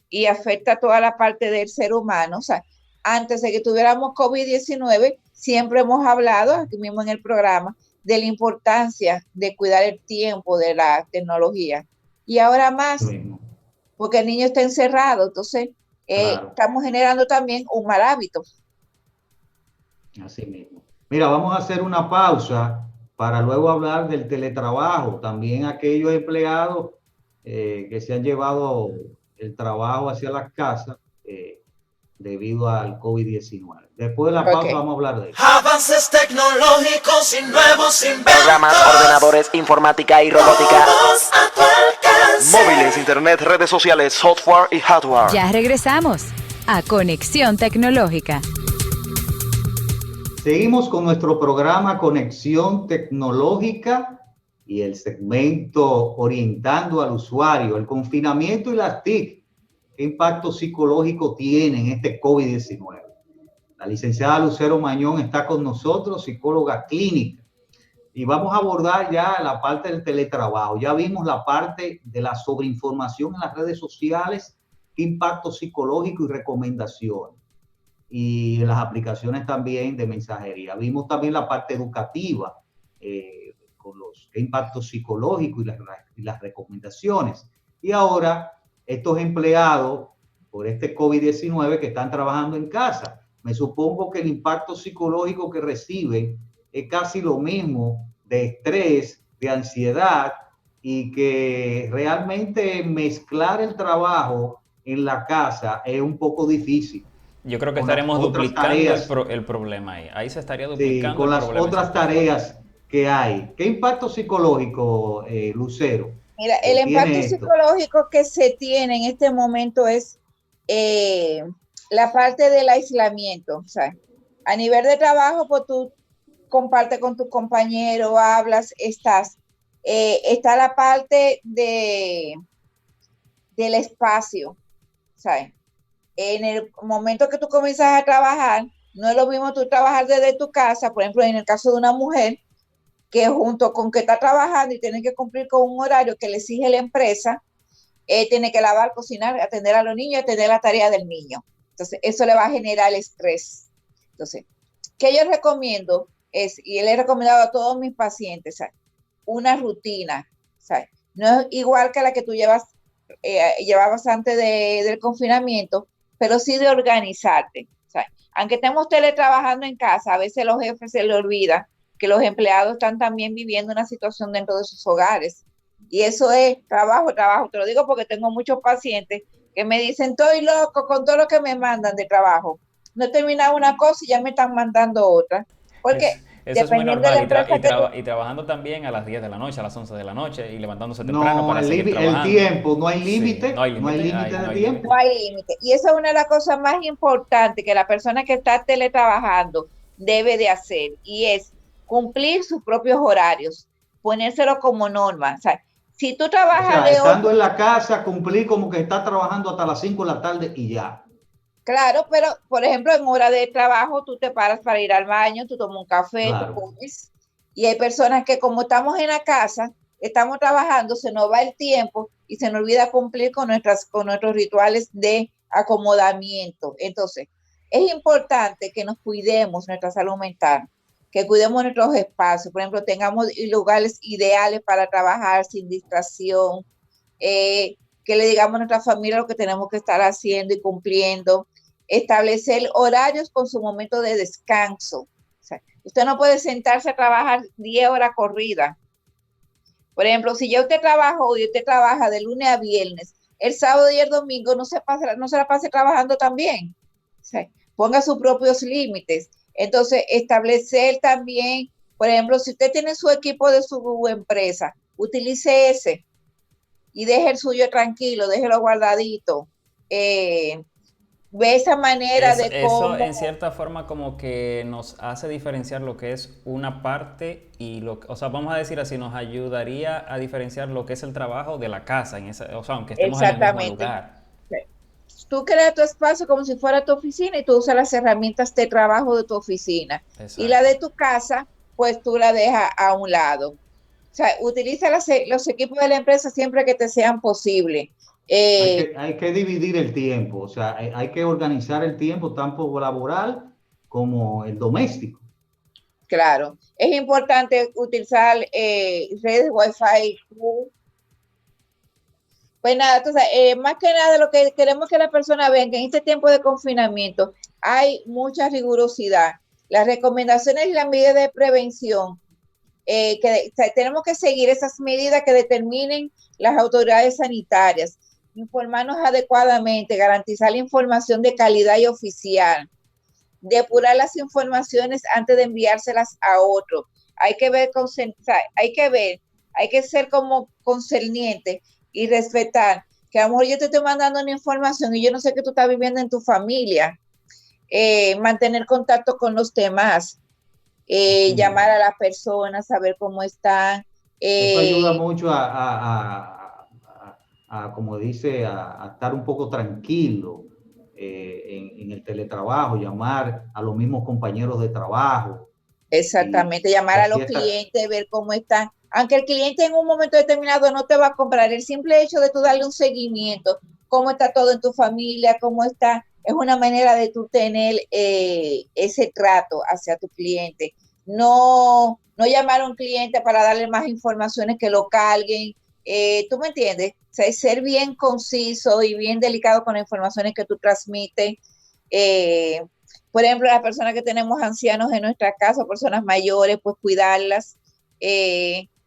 y afecta toda la parte del ser humano. O sea, antes de que tuviéramos COVID-19, siempre hemos hablado, aquí mismo en el programa, de la importancia de cuidar el tiempo de la tecnología. Y ahora más, porque el niño está encerrado, entonces claro, estamos generando también un mal hábito. Así mismo. Mira, vamos a hacer una pausa para luego hablar del teletrabajo. También aquellos empleados que se han llevado el trabajo hacia las casas debido al COVID-19. Después de la pausa vamos a hablar de eso. Avances tecnológicos y nuevos inventos. Programas, ordenadores, informática y robótica. Todos a tu alcance. Móviles, internet, redes sociales, software y hardware. Ya regresamos a Conexión Tecnológica. Seguimos con nuestro programa Conexión Tecnológica y el segmento orientando al usuario, el confinamiento y las TIC. ¿Qué impacto psicológico tienen este COVID-19? La licenciada Lucero Mañón está con nosotros, psicóloga clínica, y vamos a abordar ya la parte del teletrabajo. Ya vimos la parte de la sobreinformación en las redes sociales, qué impacto psicológico y recomendaciones, y las aplicaciones también de mensajería. Vimos también la parte educativa, con los impactos psicológicos y las recomendaciones. Y ahora, estos empleados por este COVID-19 que están trabajando en casa, me supongo que el impacto psicológico que reciben es casi lo mismo, de estrés, de ansiedad, y que realmente mezclar el trabajo en la casa es un poco difícil. Yo creo que estaremos duplicando el problema ahí. Ahí se estaría duplicando. Sí, con las otras tareas que hay. ¿Qué impacto psicológico, Lucero? Mira, el impacto psicológico que se tiene en este momento es la parte del aislamiento. O sea, a nivel de trabajo, pues tú compartes con tus compañeros, hablas, estás. Está la parte del espacio, ¿sabes? En el momento que tú comienzas a trabajar, no es lo mismo tú trabajar desde tu casa, por ejemplo, en el caso de una mujer, que junto con que está trabajando y tiene que cumplir con un horario que le exige la empresa, tiene que lavar, cocinar, atender a los niños, atender la tarea del niño. Entonces, eso le va a generar estrés. Entonces, ¿qué yo recomiendo? Y le he recomendado a todos mis pacientes, ¿sabes? Una rutina, ¿sabes? No es igual que la que tú llevabas antes del confinamiento, pero sí de organizarte, ¿sabes? Aunque estemos teletrabajando en casa, a veces los jefes se les olvida que los empleados están también viviendo una situación dentro de sus hogares. Y eso es trabajo. Te lo digo porque tengo muchos pacientes que me dicen, estoy loco con todo lo que me mandan de trabajo. No he terminado una cosa y ya me están mandando otra. Porque eso es muy normal. Y trabajando también a las 10 de la noche, a las 11 de la noche y levantándose temprano para seguir trabajando. El tiempo, no hay límite. Sí, no hay límite de tiempo. No hay límite. Y esa es una de las cosas más importantes que la persona que está teletrabajando debe de hacer. Y es cumplir sus propios horarios, ponérselo como norma. O sea, si tú trabajas estando en la casa, cumplir como que estás trabajando hasta las 5 de la tarde y ya. Claro, pero por ejemplo, en hora de trabajo tú te paras para ir al baño, tú tomas un café, claro, tú comes. Y hay personas que como estamos en la casa, estamos trabajando, se nos va el tiempo y se nos olvida cumplir con nuestros rituales de acomodamiento. Entonces, es importante que nos cuidemos nuestra salud mental, que cuidemos nuestros espacios. Por ejemplo, tengamos lugares ideales para trabajar sin distracción, que le digamos a nuestra familia lo que tenemos que estar haciendo y cumpliendo, establecer horarios con su momento de descanso. O sea, usted no puede sentarse a trabajar 10 horas corridas. Por ejemplo, si ya usted trabaja y usted trabaja de lunes a viernes, el sábado y el domingo no se la pase trabajando también. O sea, ponga sus propios límites. Entonces, establecer también, por ejemplo, si usted tiene su equipo de su empresa, utilice ese y deje el suyo tranquilo, déjelo guardadito. Ve esa manera de cómo... Eso en cierta forma como que nos hace diferenciar lo que es una parte y o sea, vamos a decir así, nos ayudaría a diferenciar lo que es el trabajo de la casa, o sea, aunque estemos en el mismo lugar. Tú creas tu espacio como si fuera tu oficina y tú usas las herramientas de trabajo de tu oficina. Exacto. Y la de tu casa, pues tú la dejas a un lado. O sea, utiliza los equipos de la empresa siempre que te sean posibles. Hay que dividir el tiempo, o sea, hay que organizar el tiempo tanto laboral como el doméstico. Claro, es importante utilizar redes Wi-Fi. Pues nada, entonces, más que nada lo que queremos que la persona vea que en este tiempo de confinamiento hay mucha rigurosidad. Las recomendaciones y las medidas de prevención, tenemos que seguir esas medidas que determinen las autoridades sanitarias, informarnos adecuadamente, garantizar la información de calidad y oficial, depurar las informaciones antes de enviárselas a otro. Hay que ser como concerniente y respetar, que a lo mejor yo te estoy mandando una información y yo no sé qué tú estás viviendo en tu familia. Mantener contacto con los demás, llamar a las personas, saber cómo están. Eso ayuda mucho como dice, a estar un poco tranquilo en el teletrabajo, llamar a los mismos compañeros de trabajo. Exactamente, llamar a los clientes, ver cómo están. Aunque el cliente en un momento determinado no te va a comprar, el simple hecho de tú darle un seguimiento, cómo está todo en tu familia, cómo está, es una manera de tú tener ese trato hacia tu cliente. No llamar a un cliente para darle más informaciones que lo carguen. ¿Tú me entiendes? O sea, ser bien conciso y bien delicado con las informaciones que tú transmites. Por ejemplo, las personas que tenemos ancianos en nuestra casa, personas mayores, pues cuidarlas.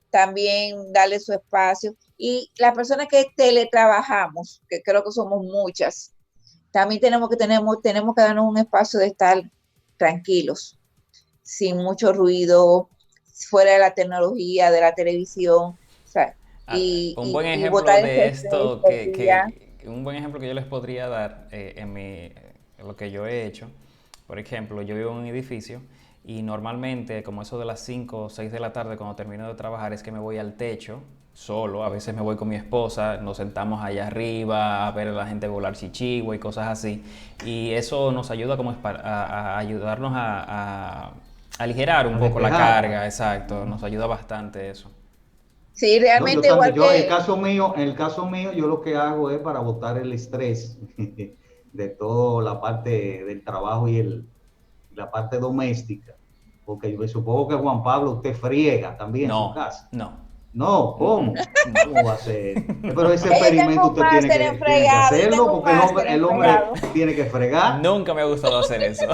También darle su espacio. Y las personas que teletrabajamos, que creo que somos muchas, también tenemos que darnos un espacio de estar tranquilos, sin mucho ruido, fuera de la tecnología, de la televisión. O sea, un buen ejemplo de esto, un buen ejemplo que yo les podría dar en lo que yo he hecho. Por ejemplo, yo vivo en un edificio y normalmente, como eso de las 5 o 6 de la tarde, cuando termino de trabajar, es que me voy al techo solo. A veces me voy con mi esposa, nos sentamos allá arriba a ver a la gente volar chichigua y cosas así. Y eso nos ayuda como a ayudarnos a aligerar un poco la carga. Exacto, nos ayuda bastante eso. Sí, realmente igual que... En el caso mío, yo lo que hago es para botar el estrés de toda la parte del trabajo y la parte doméstica. Porque yo supongo que Juan Pablo, usted friega también en su casa. No, ¿cómo? ¿Cómo va a ser? Pero ese experimento usted tiene que hacerlo porque el hombre tiene que fregar. Nunca me ha gustado hacer eso.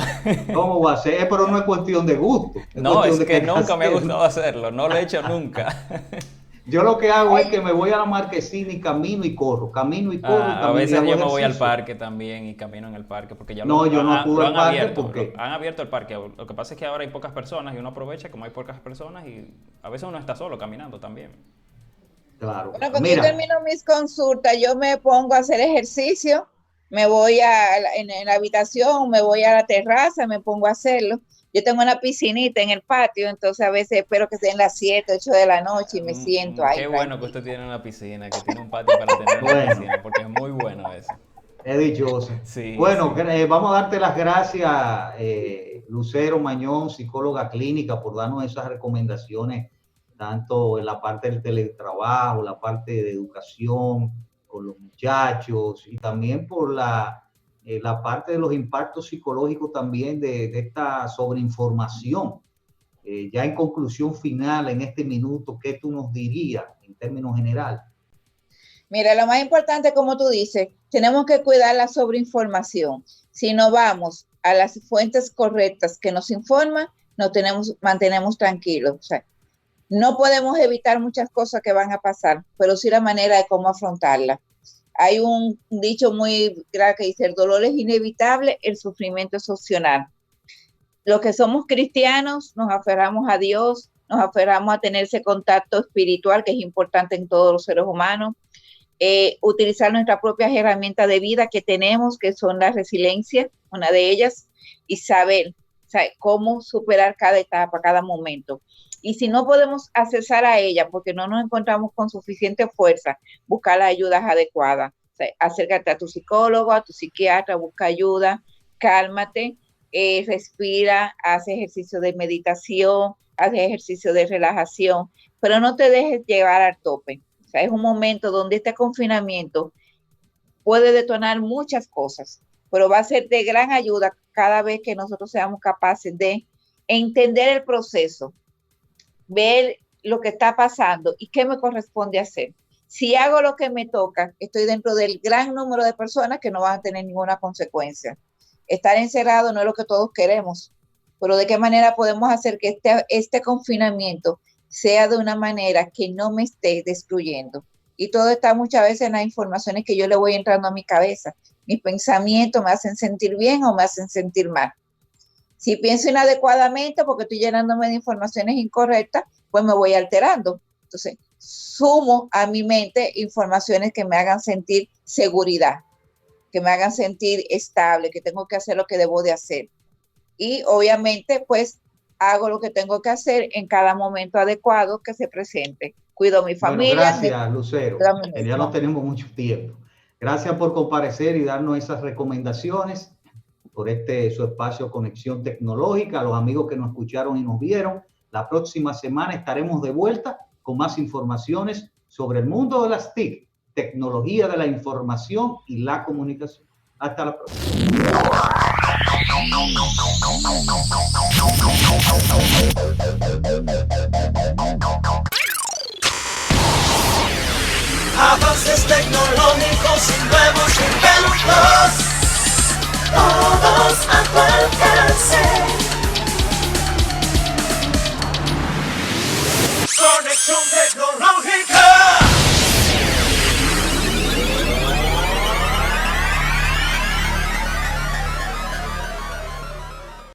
¿Cómo va a ser? Pero no es cuestión de gusto. No, es que nunca me ha gustado hacerlo. No lo he hecho nunca. Yo lo que hago es que me voy a la marquesina y camino y corro. A veces yo me voy al parque también y camino en el parque porque ya yo no acudo al parque porque han abierto el parque. Lo que pasa es que ahora hay pocas personas y uno aprovecha como hay pocas personas y a veces uno está solo caminando también. Claro. Bueno, cuando yo termino mis consultas, yo me pongo a hacer ejercicio, me voy en la habitación, me voy a la terraza, me pongo a hacerlo. Yo tengo una piscinita en el patio, entonces a veces espero que sean las 7, 8 de la noche y me siento ahí. Qué bueno que usted tiene una piscina, que tiene un patio para tener una piscina, porque es muy bueno eso. Es dichoso. Sí, bueno, sí. Vamos a darte las gracias, Lucero Mañón, psicóloga clínica, por darnos esas recomendaciones, tanto en la parte del teletrabajo, la parte de educación con los muchachos y también por la parte de los impactos psicológicos también de esta sobreinformación. Ya en conclusión final, en este minuto, ¿qué tú nos dirías en términos generales? Mira, lo más importante, como tú dices, tenemos que cuidar la sobreinformación. Si no vamos a las fuentes correctas que nos informan, mantenemos tranquilos. O sea, no podemos evitar muchas cosas que van a pasar, pero sí la manera de cómo afrontarlas. Hay un dicho muy grave que dice, el dolor es inevitable, el sufrimiento es opcional. Los que somos cristianos nos aferramos a Dios, nos aferramos a tener ese contacto espiritual que es importante en todos los seres humanos. Utilizar nuestras propias herramientas de vida que tenemos, que son la resiliencia, una de ellas, y saber cómo superar cada etapa, cada momento. Y si no podemos accesar a ella porque no nos encontramos con suficiente fuerza, buscar las ayudas adecuadas. O sea, acércate a tu psicólogo, a tu psiquiatra, busca ayuda, cálmate, respira, haz ejercicio de meditación, haz ejercicio de relajación, pero no te dejes llevar al tope. O sea, es un momento donde este confinamiento puede detonar muchas cosas, pero va a ser de gran ayuda cada vez que nosotros seamos capaces de entender el proceso, ver lo que está pasando y qué me corresponde hacer. Si hago lo que me toca, estoy dentro del gran número de personas que no van a tener ninguna consecuencia. Estar encerrado no es lo que todos queremos, pero de qué manera podemos hacer que este confinamiento sea de una manera que no me esté destruyendo. Y todo está muchas veces en las informaciones que yo le voy entrando a mi cabeza. Mis pensamientos me hacen sentir bien o me hacen sentir mal. Si pienso inadecuadamente porque estoy llenándome de informaciones incorrectas, pues me voy alterando. Entonces, sumo a mi mente informaciones que me hagan sentir seguridad, que me hagan sentir estable, que tengo que hacer lo que debo de hacer. Y obviamente, pues, hago lo que tengo que hacer en cada momento adecuado que se presente. Cuido a mi familia. Bueno, gracias, Lucero. Ya no tenemos mucho tiempo. Gracias por comparecer y darnos esas recomendaciones por su espacio Conexión Tecnológica. A los amigos que nos escucharon y nos vieron, la próxima semana estaremos de vuelta con más informaciones sobre el mundo de las TIC, tecnología de la información y la comunicación. Hasta la próxima. Avances tecnológicos y nuevos inventos.